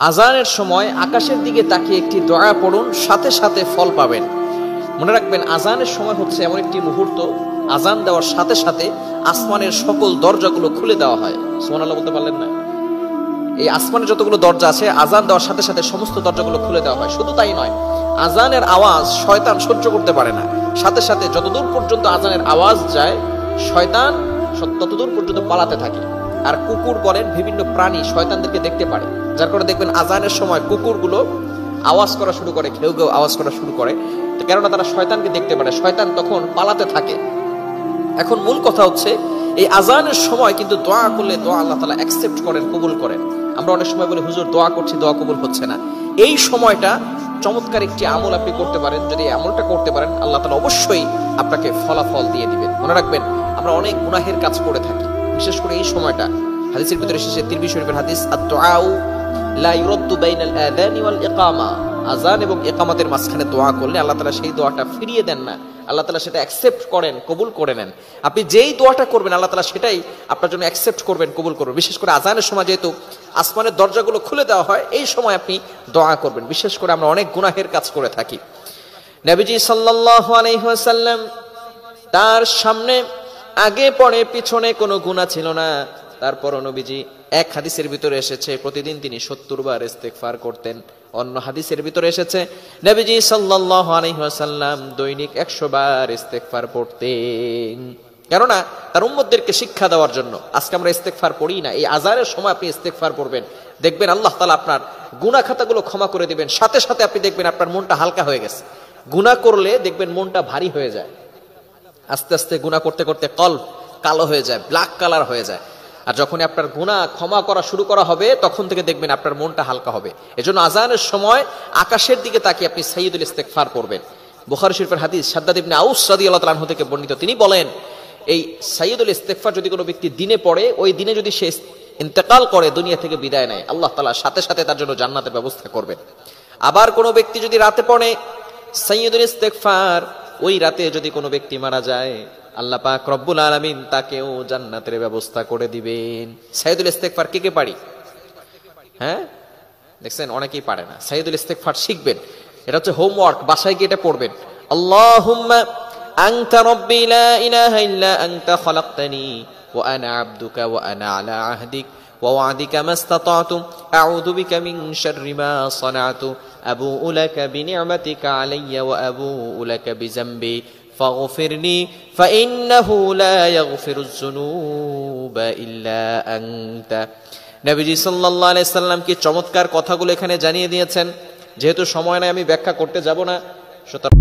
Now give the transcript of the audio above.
আজানের সময় আকাশের দিকে তাকিয়ে একটি দোয়া পড়ুন, সাথে সাথে ফল পাবেন। মনে রাখবেন, আজানের সময় হচ্ছে এমন একটি মুহূর্ত, আজান দেওয়ার সাথে সাথে আসমানের সকল দরজাগুলো খুলে দেওয়া হয়। সুবহানাল্লাহ বলতে পারলেন না? এই আসমানের যতগুলো দরজা আছে, আজান দেওয়ার সাথে সাথে সমস্ত দরজাগুলো খুলে দেওয়া হয়। শুধু তাই নয়, আজানের আওয়াজ শয়তান সহ্য করতে পারে না। সাথে সাথে যতদূর পর্যন্ত আজানের আওয়াজ যায়, শয়তান ততদূর পর্যন্ত পালাতে থাকে। আর কুকুর বলেন, বিভিন্ন প্রাণী শয়তানদেরকে দেখতে পারে, যার কারণে দেখবেন আজানের সময় কুকুরগুলো আওয়াজ করা শুরু করে, ঘেউ ঘেউ আওয়াজ করা শুরু করে, কেননা তারা শয়তানকে দেখতে পারে। শয়তান তখন পালাতে থাকে। এখন মূল কথা হচ্ছে, এই আজানের সময় কিন্তু দোয়া করলে দোয়া আল্লাহ তাআলা অ্যাকসেপ্ট করেন, কবুল করেন। আমরা অনেক সময় বলি, হুজুর দোয়া করছি, দোয়া কবুল হচ্ছে না। এই সময়টা চমৎকার একটি আমল আপনি করতে পারেন। যদি আমলটা করতে পারেন, আল্লাহ তাআলা অবশ্যই আপনাকে ফলাফল দিয়ে দিবেন। মনে রাখবেন, আমরা অনেক গুনাহের কাজ করে থাকি, বিশেষ করে এই সময়টা। হাদিসের ভিতরে এসেছে, তিরমিজি শরীফের হাদিস, আদ-দুআউ লা ইউরাদ্দু বাইনাল আযানি ওয়াল ইকামা। আযান এবং ইকামতের মাঝখানে দোয়া করলে আল্লাহ তাআলা সেই দোয়াটা ফিরিয়ে দেন না, আল্লাহ তাআলা সেটা অ্যাকসেপ্ট করেন, কবুল করে নেন। আপনি যেই দোয়াটা করবেন, আল্লাহ তাআলা সেটাই আপনার জন্য অ্যাকসেপ্ট করবেন, কবুল করবেন। বিশেষ করে আযানের সময় যেহেতু আসমানের দরজাগুলো খুলে দেওয়া হয়, এই সময় আপনি দোয়া করবেন। বিশেষ করে আমরা অনেক গুনাহের কাজ করে থাকি। নবীজি সাল্লাল্লাহু আলাইহি ওয়াসাল্লাম, তার সামনে আগে পরে পিছনে কোনো গুনাহ ছিল না, তারপর নবীজি, এক হাদিসের ভিতরে এসেছে প্রতিদিন তিনি 70 বার ইস্তেগফার করতেন। অন্য হাদিসের ভিতরে এসেছে নবীজি সাল্লাল্লাহু আলাইহি ওয়াসাল্লাম দৈনিক 100 বার ইস্তেগফার পড়তেন। কেননা তার উম্মতদেরকে শিক্ষা দেওয়ার জন্য। আজকে আমরা ইস্তেগফার পড়ি না, এই আজানের সময় আপনি ইস্তেগফার পড়বেন, দেখবেন আল্লাহ তাআলা আপনার গুনাহ খাতাগুলো ক্ষমা করে দিবেন। সাথে সাথে আপনি দেখবেন আপনার মনটা হালকা হয়ে গেছে। গুনাহ করলে দেখবেন মনটা ভারী হয়ে যায়, আস্তে আস্তে গুনাহ করতে করতে কলব কালো হয়ে যায়, ব্ল্যাক কালার হয়ে যায়। আর যখন আপনার গুনাহ ক্ষমা করা শুরু করা হবে, তখন থেকে দেখবেন আপনার মনটা হালকা হবে। এজন্য আজানের সময় আকাশের দিকে তাকিয়ে আপনি সাইয়্যিদুল ইস্তেগফার পড়বেন। বুখারী শরীফের হাদিস, শাদ্দাদ ইবনে আউস রাদিয়াল্লাহু তাআলা আনহু থেকে বর্ণিত, তিনি বলেন, এই সাইয়্যিদুল ইস্তেগফার যদি কোনো ব্যক্তি দিনে পড়ে, ওই দিনে যদি সে ইন্তেকাল করে, দুনিয়া থেকে বিদায় নেয়, আল্লাহ তাআলা সাথে সাথে তার জন্য জান্নাতের ব্যবস্থা করবেন। আবার কোনো ব্যক্তি যদি রাতে পড়ে সাইয়্যিদুল ইস্তেগফার, ওই রাতে যদি কোনো ব্যক্তি মারা যায়, আল্লাহ পাক রব্বুল আলামিন তাকেও জান্নাতের ব্যবস্থা করে দিবেন। সাইয়্যিদুল ইস্তেগফার কে কে পারি? হ্যাঁ, দেখছেন অনেকেই পারে না। সাইয়্যিদুল ইস্তেগফার শিখবেন, এটা হচ্ছে হোমওয়ার্ক, বাসায় গিয়ে এটা পড়বেন। আল্লাহুম্মা আনতা রাব্বি লা ইলাহা ইল্লা আনতা খালাকতানি ওয়া আনা আবদুকা ওয়া আনা আলা আহদিক ওয়া ওয়া'দিকা মাস্তাতা'তু আউযু বিকা মিন শাররি মা সানা'তু আবু'ু লাকা বিনি'মাতিকা আলাইয়া ওয়া আবু'ু লাকা বিযামবি ফাগফিরনি ফাইন্নাহু লা ইয়াগফিরুয যুনুবা ইল্লা আনতা। নবীজি সাল্লাল্লাহু আলাইহি সাল্লাম কি চমৎকার কথাগুলো এখানে জানিয়ে দিয়েছেন। যেহেতু সময় নাই, আমি ব্যাখ্যা করতে যাব না, সুতরাং